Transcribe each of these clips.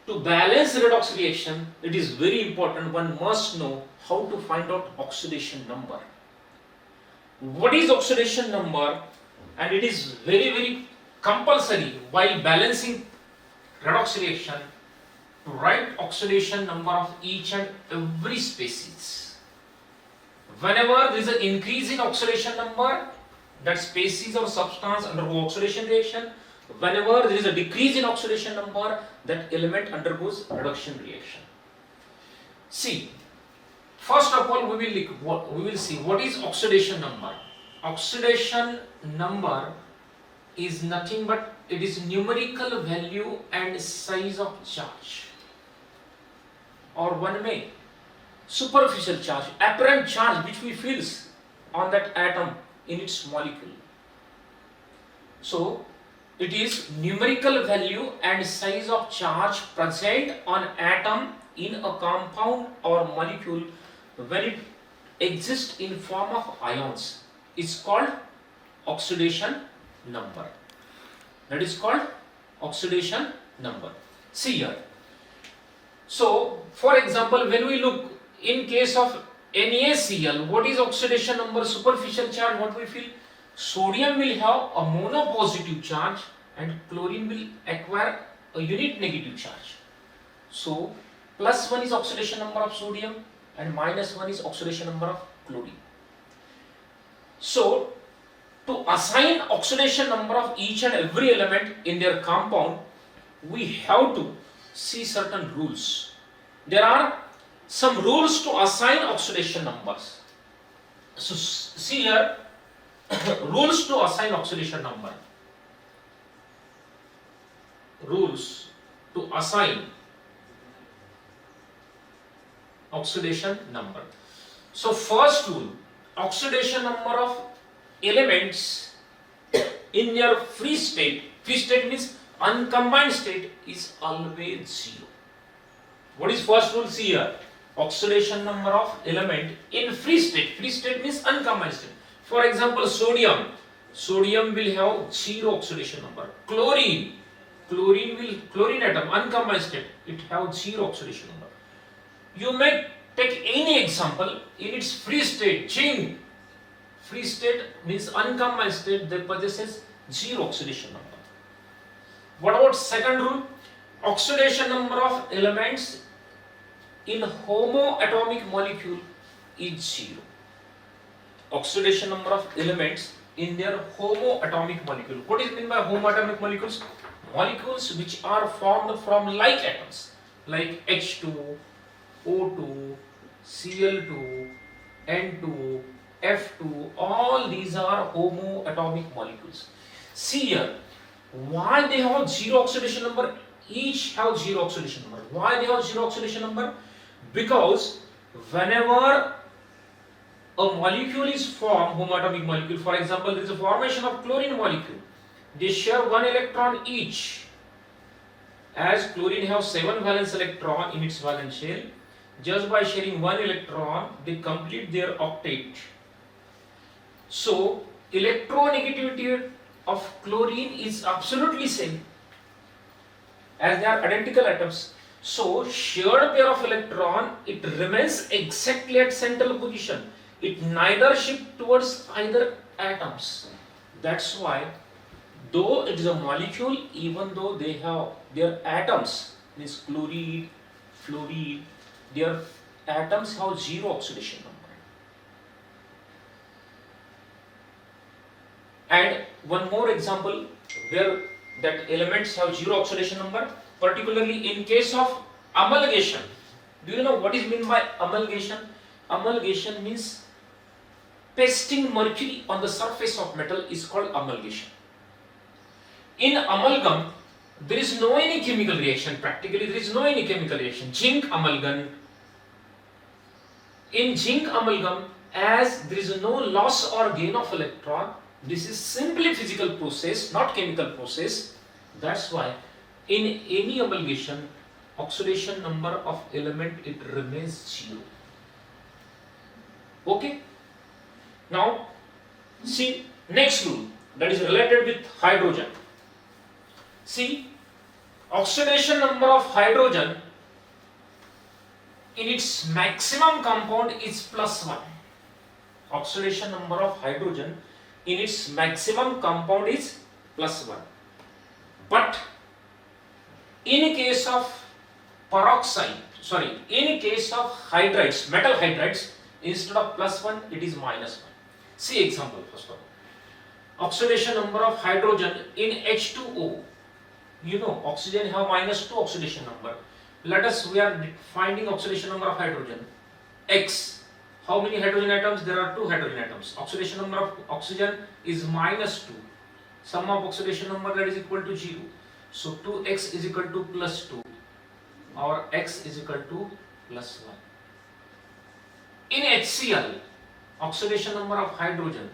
To balance redox reaction, it is very important, one must know how to find out oxidation number. What is oxidation number? And it is very compulsory while balancing redox reaction to write oxidation number of each and every species. Whenever there is an increase in oxidation number, that species or substance undergo oxidation reaction. Whenever there is a decrease in oxidation number, that element undergoes reduction reaction. See, first of all, we will see what is oxidation number. Oxidation number is nothing but it is numerical value and size of charge, or one may superficial charge, apparent charge which we feel on that atom in its molecule. So it is numerical value and size of charge present on atom in a compound or molecule when it exists in form of ions is called oxidation number. That is called oxidation number. See here. So for example, when we look in case of NaCl, what is oxidation number? Superficial charge, what we feel? Sodium will have a monopositive charge and chlorine will acquire a unit negative charge. So plus 1 is oxidation number of sodium and minus 1 is oxidation number of chlorine. So to assign oxidation number of each and every element in their compound, we have to see certain rules. There are some rules to assign oxidation numbers. So see here, rules to assign oxidation number. Rules to assign oxidation number. So first rule, oxidation number of elements in their free state means uncombined state, is always 0. What is first rule? See here, oxidation number of element in free state means uncombined state. For example, sodium will have 0 oxidation number. Chlorine atom, uncombined state, it have 0 oxidation number. You may take any example in its free state. Zinc, free state means uncombined state, they possesses 0 oxidation number. What about second rule? Oxidation number of elements in homoatomic molecule is 0. Oxidation number of elements in their homoatomic molecule. What is meant by homoatomic molecules? Molecules which are formed from like atoms, like H2, O2, Cl2, N2, F2, all these are homoatomic molecules. See here, why they have 0 oxidation number? Each have 0 oxidation number. Why they have 0 oxidation number? Because whenever a molecule is formed, homoatomic molecule, for example, there is a formation of chlorine molecule, they share 1 electron each. As chlorine has 7 valence electron in its valence shell, just by sharing 1 electron, they complete their octet. So electronegativity of chlorine is absolutely same, as they are identical atoms. So shared pair of electron, it remains exactly at central position. It neither shift towards either atoms. That's why, though it is a molecule, even though they have their atoms, means chlorine, fluorine, their atoms have 0 oxidation number. And one more example where that elements have 0 oxidation number, particularly in case of amalgamation. Do you know what is meant by amalgamation? Amalgamation means pasting mercury on the surface of metal is called amalgamation. In amalgam, there is no any chemical reaction. Practically, there is no any chemical reaction. Zinc amalgam. In zinc amalgam, as there is no loss or gain of electron, this is simply physical process, not chemical process. That's why in any amalgamation, oxidation number of element, it remains 0. Okay. Now see next rule, that is related with hydrogen. See, oxidation number of hydrogen in its maximum compound is +1. Oxidation number of hydrogen in its maximum compound is +1. But in case of in case of hydrides, metal hydrides, instead of +1 it is -1. See example first of all. Oxidation number of hydrogen in H2O. You know oxygen have -2 oxidation number. Let us, we are finding oxidation number of hydrogen. X. How many hydrogen atoms? There are 2 hydrogen atoms. Oxidation number of oxygen is -2. Sum of oxidation number, that is equal to 0. So 2x is equal to +2. Or x is equal to +1. In HCl, oxidation number of hydrogen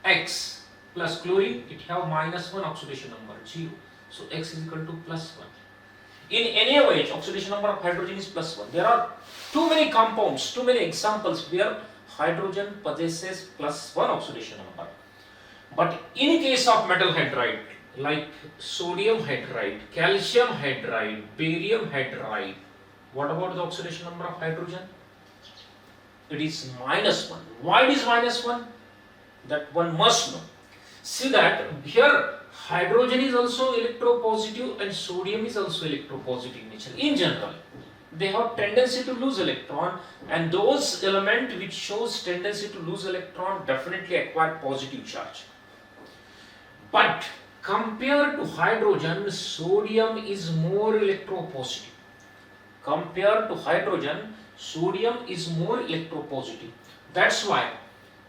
x plus chlorine, it have -1 oxidation number 0. So x is equal to +1. In NaOH, oxidation number of hydrogen is +1. There are too many compounds, too many examples where hydrogen possesses +1 oxidation number. But in case of metal hydride, like sodium hydride, calcium hydride, barium hydride, what about the oxidation number of hydrogen? It is -1. Why it is -1? That one must know. See that here hydrogen is also electropositive and sodium is also electropositive nature. In general, they have tendency to lose electron, and those elements which shows tendency to lose electron definitely acquire positive charge. But compared to hydrogen, sodium is more electropositive. Compared to hydrogen, sodium is more electropositive. That's why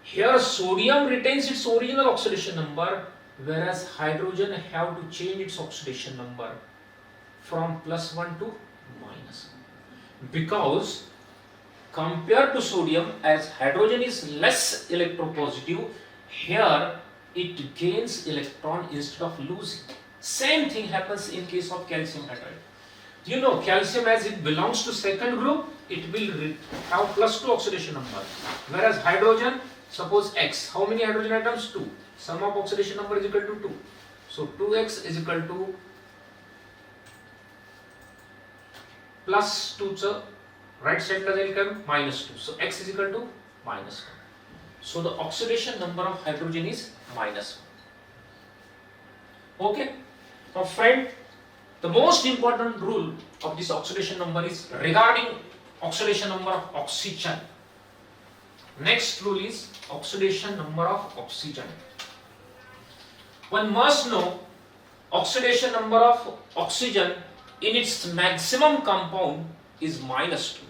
here sodium retains its original oxidation number, whereas hydrogen have to change its oxidation number from +1 to -1. Because compared to sodium, as hydrogen is less electropositive, here it gains electron instead of losing. Same thing happens in case of calcium hydride. You know, calcium, as it belongs to second group, it will have +2 oxidation number, whereas hydrogen, suppose X, how many hydrogen atoms? 2. Sum of oxidation number is equal to 2. So 2x is equal to +2, so right side will come -2. So x is equal to -1. So the oxidation number of hydrogen is -1. Okay. Now friend, the most important rule of this oxidation number is regarding oxidation number of oxygen. Next rule is oxidation number of oxygen. One must know oxidation number of oxygen in its maximum compound is -2.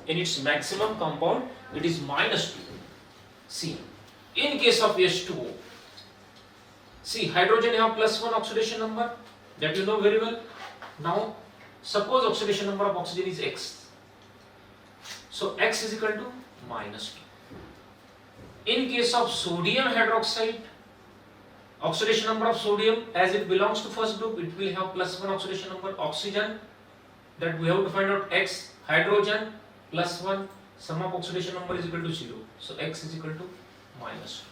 In its maximum compound, it is -2. See, in case of H2O, see, hydrogen have +1 oxidation number, that you know very well. Now, suppose oxidation number of oxygen is X. So, X is equal to -2. In case of sodium hydroxide, oxidation number of sodium, as it belongs to first group, it will have +1 oxidation number. Oxygen, that we have to find out X. Hydrogen, +1. Sum of oxidation number is equal to 0. So X is equal to -2.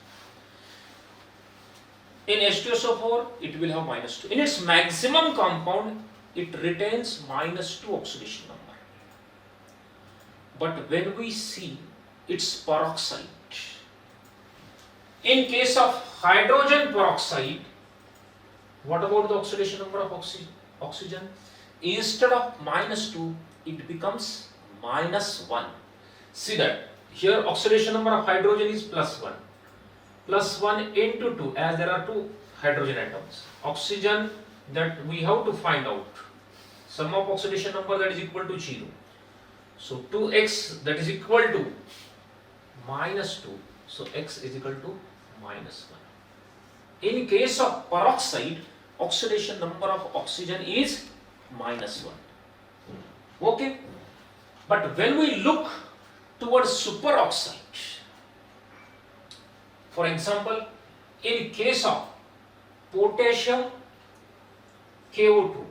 In H2SO4, it will have -2. In its maximum compound, it retains -2 oxidation number. But when we see its peroxide, in case of hydrogen peroxide, what about the oxidation number of oxygen? Instead of -2, it becomes -1. See that here oxidation number of hydrogen is +1. +1 into 2, as there are 2 hydrogen atoms. Oxygen, that we have to find out. Sum of oxidation number, that is equal to 0. So 2x, that is equal to -2. So x is equal to -1. In case of peroxide, oxidation number of oxygen is -1. Okay. But when we look towards superoxide, for example, in case of potassium KO2,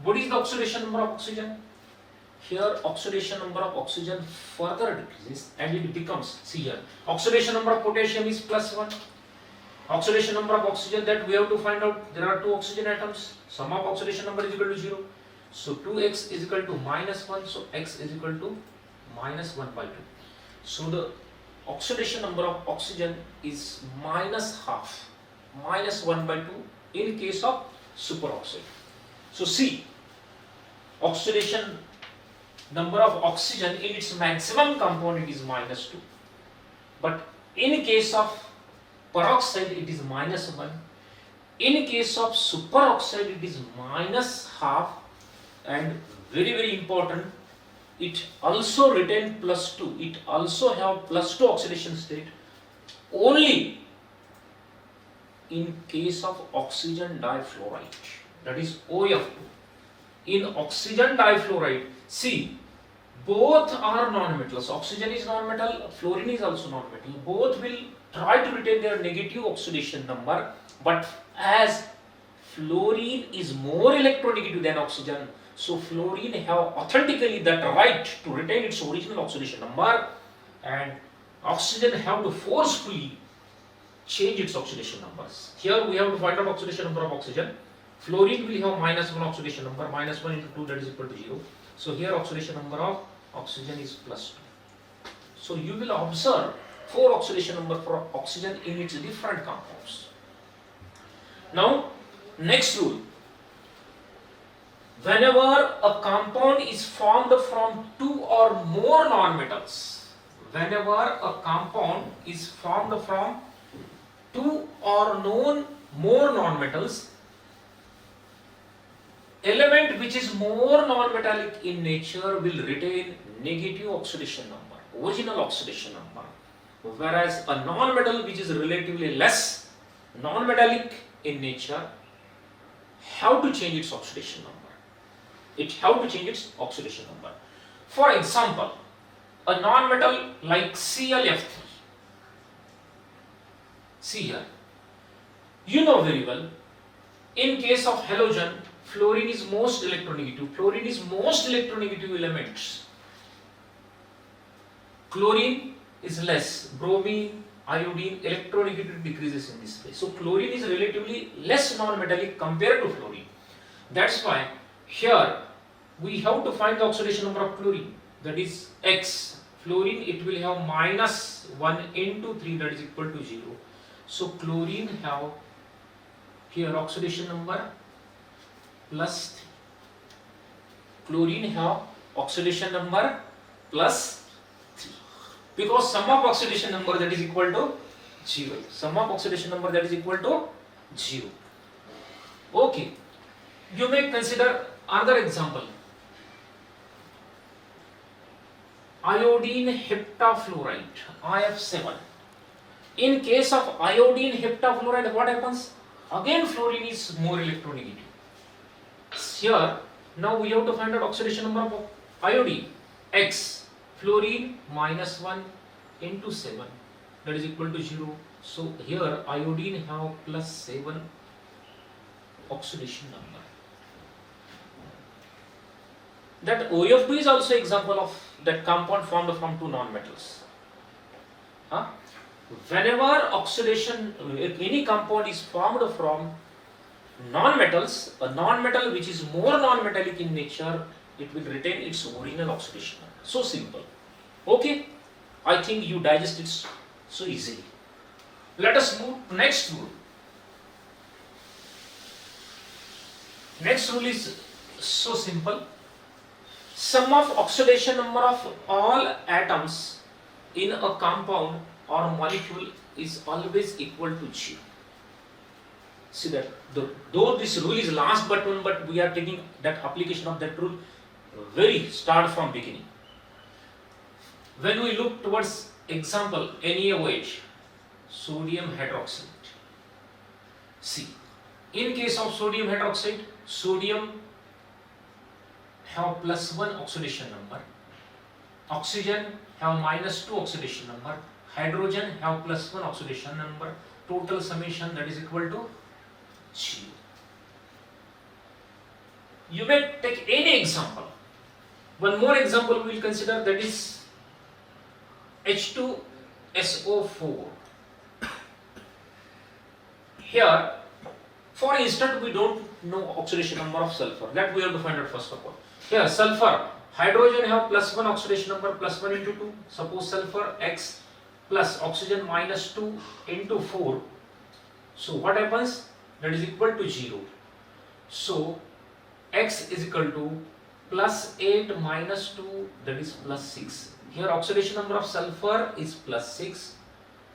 what is the oxidation number of oxygen? Here oxidation number of oxygen further decreases and it becomes, see here, oxidation number of potassium is +1, Oxidation number of oxygen that we have to find out. There are two oxygen atoms. Sum of oxidation number is equal to 0. So 2x is equal to minus 1. So x is equal to minus 1 by 2. So the oxidation number of oxygen is minus half, minus 1 by 2 in case of superoxide. So see, oxidation number of oxygen in its maximum component is minus 2. But in case of peroxide it is minus 1. In case of superoxide it is minus half, and very important, it also retain plus 2. It also have plus 2 oxidation state only in case of oxygen difluoride, that is OF2. In oxygen difluoride, see, both are non-metals. Oxygen is non-metal, fluorine is also non-metal. Both will try to retain their negative oxidation number, but as fluorine is more electronegative than oxygen, so fluorine have authentically that right to retain its original oxidation number, and oxygen have to forcefully change its oxidation numbers. Here we have to find out oxidation number of oxygen. Fluorine will have minus 1 oxidation number, minus 1 into 2, that is equal to 0. So here oxidation number of oxygen is plus 2. So you will observe 4 oxidation number for oxygen in its different compounds. Now next rule. Whenever a compound is formed from 2 or more nonmetals, whenever a compound is formed from 2 or more nonmetals, element which is more nonmetallic in nature will retain negative oxidation number, original oxidation number, whereas a nonmetal which is relatively less nonmetallic in nature have to change its oxidation number. It have to change its oxidation number. For example, a nonmetal like ClF3. See here, you know very well, in case of halogen, fluorine is most electronegative. Fluorine is most electronegative elements. Chlorine is less. Bromine, iodine, electronegativity decreases in this way. So chlorine is relatively less non-metallic compared to fluorine. That's why here we have to find the oxidation number of chlorine, that is X. Fluorine, it will have minus 1 into 3, that is equal to 0. So chlorine have here oxidation number plus 3. Chlorine have oxidation number plus 3. Because sum of oxidation number, that is equal to 0. Sum of oxidation number, that is equal to 0. Okay. You may consider another example. Iodine heptafluoride, IF7. In case of iodine heptafluoride, what happens? Again fluorine is more electronegative. Here, now we have to find out oxidation number of iodine, X. Fluorine minus 1 into 7, that is equal to 0. So here iodine have plus 7 oxidation number. That OF2 is also example of that compound formed from 2 nonmetals. Whenever oxidation, any compound is formed from nonmetals, a nonmetal which is more nonmetallic in nature, it will retain its original oxidation. So simple. Okay, I think you digest it so easily. Let us move to next rule. Next rule is so simple. Sum of oxidation number of all atoms in a compound or molecule is always equal to 0. See that, though this rule is last but one, but we are taking that application of that rule very start from beginning. When we look towards example NaOH, sodium hydroxide. See, in case of sodium hydroxide, sodium have plus 1 oxidation number, oxygen have minus 2 oxidation number, hydrogen have plus 1 oxidation number, total summation, that is equal to 0. You may take any example. One more example we will consider, that is H2SO4. Here, for instance, we don't know oxidation number of sulfur. That we have to find out first of all. Here, sulfur, hydrogen have plus 1 oxidation number, plus 1 into 2. Suppose sulfur X plus oxygen minus 2 into 4. So what happens? That is equal to 0. So X is equal to plus 8 minus 2, that is plus 6. Here oxidation number of sulfur is plus 6.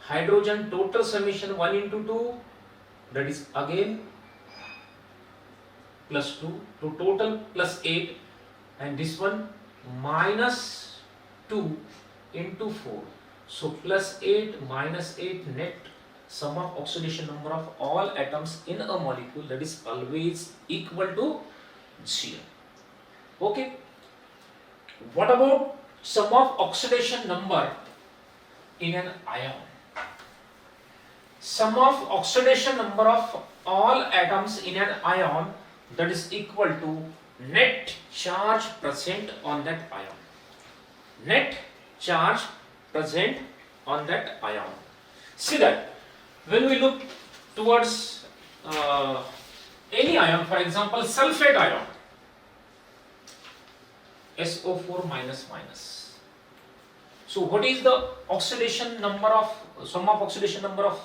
Hydrogen total summation 1 into 2, that is again plus 2. So total plus 8, and this one minus 2 into 4. So plus 8 minus 8, net sum of oxidation number of all atoms in a molecule, that is always equal to 0. Okay. What about sum of oxidation number in an ion? Sum of oxidation number of all atoms in an ion, that is equal to net charge present on that ion. Net charge present on that ion. See that when we look towards any ion, for example sulfate ion, SO4 minus minus. So what is the oxidation number of, sum of oxidation number of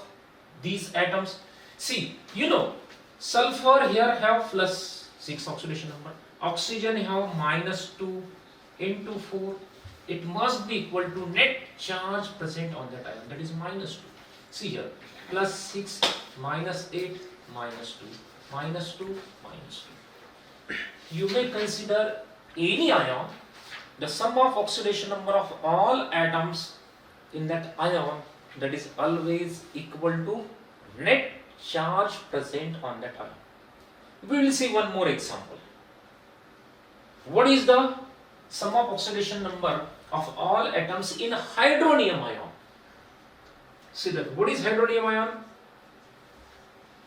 these atoms? See, you know, sulfur here have plus 6 oxidation number, oxygen have minus 2 into 4. It must be equal to net charge present on that ion, that is minus 2. See here, plus 6 minus 8 minus 2 minus 2 minus 2. You may consider any ion, the sum of oxidation number of all atoms in that ion, that is always equal to net charge present on that ion. We will see one more example. What is the sum of oxidation number of all atoms in hydronium ion? See that, what is hydronium ion?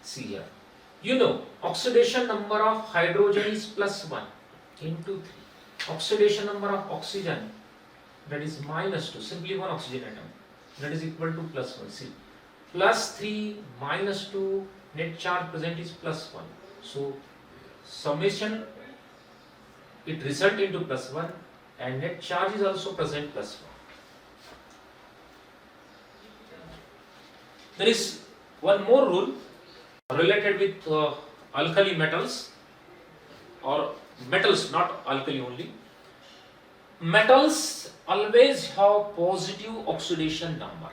See here, you know, oxidation number of hydrogen is plus 1 into 3. Oxidation number of oxygen, that is minus 2, simply one oxygen atom, that is equal to plus 1. See, plus 3 minus 2, net charge present is plus 1. So summation, it result into plus 1, and net charge is also present plus 1. There is one more rule related with alkali metals, or metals, not alkali only. Metals always have positive oxidation number.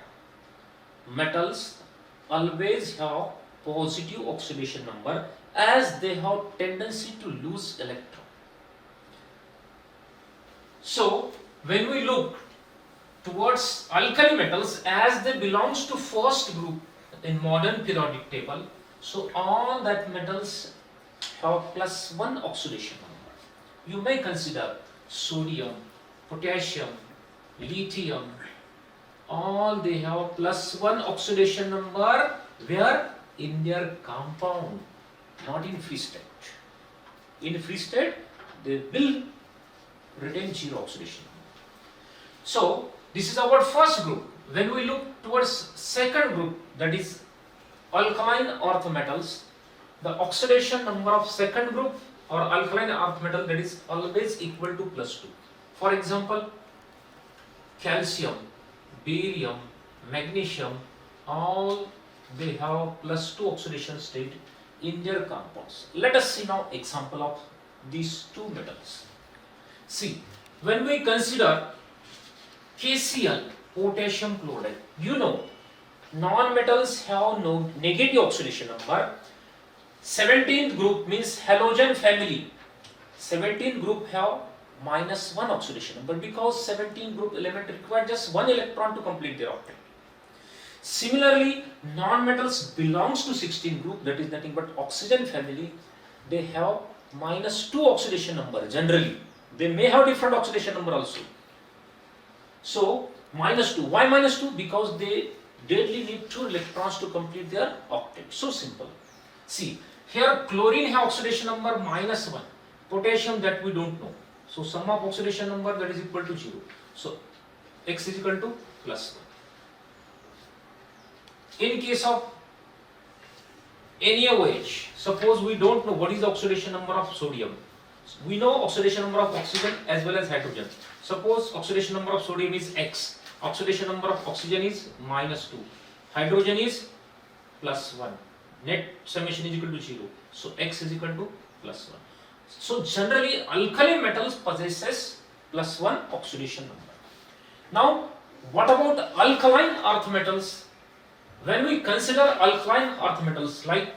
Metals always have positive oxidation number, as they have tendency to lose electron. So when we look towards alkali metals, as they belongs to first group in modern periodic table, so all that metals have plus 1 oxidation number. You may consider sodium, potassium, lithium, all they have plus 1 oxidation number, where in their compound, not in free state. In free state, they will retain 0 oxidation number. So this is our first group. When we look towards second group, that is alkaline earth metals, the oxidation number of second group or alkaline earth metal, that is always equal to plus 2. For example, calcium, barium, magnesium, all they have plus 2 oxidation state in their compounds. Let us see now example of these two metals. See, when we consider KCl, potassium chloride, you know, non-metals have no negative oxidation number. 17th group means halogen family. 17th group have minus 1 oxidation number, because 17th group element require just 1 electron to complete their octet. Similarly, non-metals belongs to 16th group, that is nothing but oxygen family. They have minus 2 oxidation number generally. They may have different oxidation number also. So minus 2. Why minus 2? Because they deadly need 2 electrons to complete their octet. So simple. See, here chlorine have oxidation number minus 1. Potassium, that we don't know. So sum of oxidation number, that is equal to 0. So X is equal to plus 1. In case of any OH. Suppose we don't know what is the oxidation number of sodium. We know oxidation number of oxygen as well as hydrogen. Suppose oxidation number of sodium is X. Oxidation number of oxygen is -2. Hydrogen is +1. Net summation is equal to 0. So X is equal to +1. So generally alkali metals possesses +1 oxidation number. Now what about alkaline earth metals? When we consider alkaline earth metals like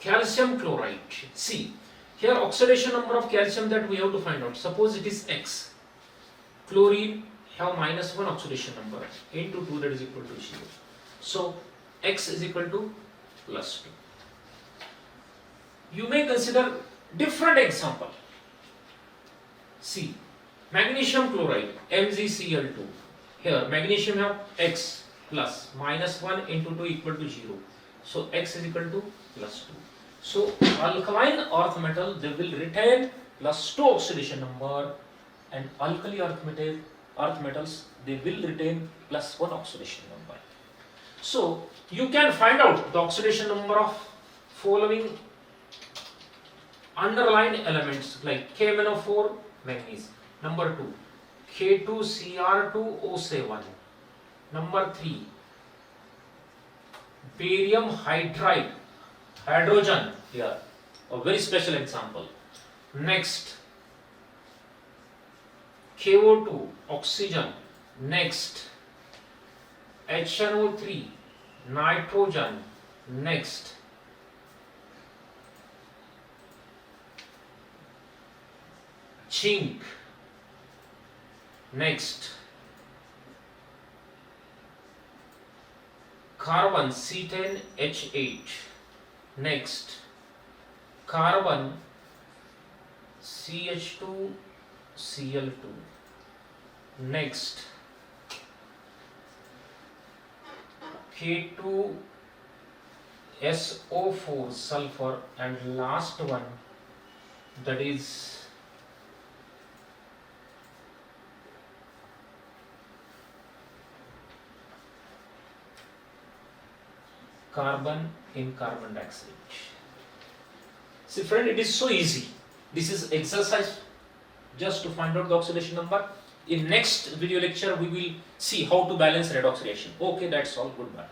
calcium chloride, see here oxidation number of calcium that we have to find out. Suppose it is X. Chlorine have -1 oxidation number into 2, that is equal to 0. So X is equal to +2. You may consider different example. See, magnesium chloride MgCl2. Here magnesium have X plus -1 into 2 equal to 0. So X is equal to +2. So alkaline earth metal, they will retain +2 oxidation number, and alkali earth metals, they will retain +1 oxidation number. So you can find out the oxidation number of following underlying elements like KMnO4 manganese, number 2 K2Cr2O7, number 3 barium hydride, hydrogen here, a very special example. Next KO2, oxygen. Next HNO3, nitrogen. Next zinc. Next carbon C10H8. Next carbon CH2Cl2. Next K2SO4 sulfur, and last one, that is carbon in carbon dioxide. See friend, it is so easy. This is exercise just to find out the oxidation number. In next video lecture we will see how to balance redox reaction. Okay, that's all. Goodbye.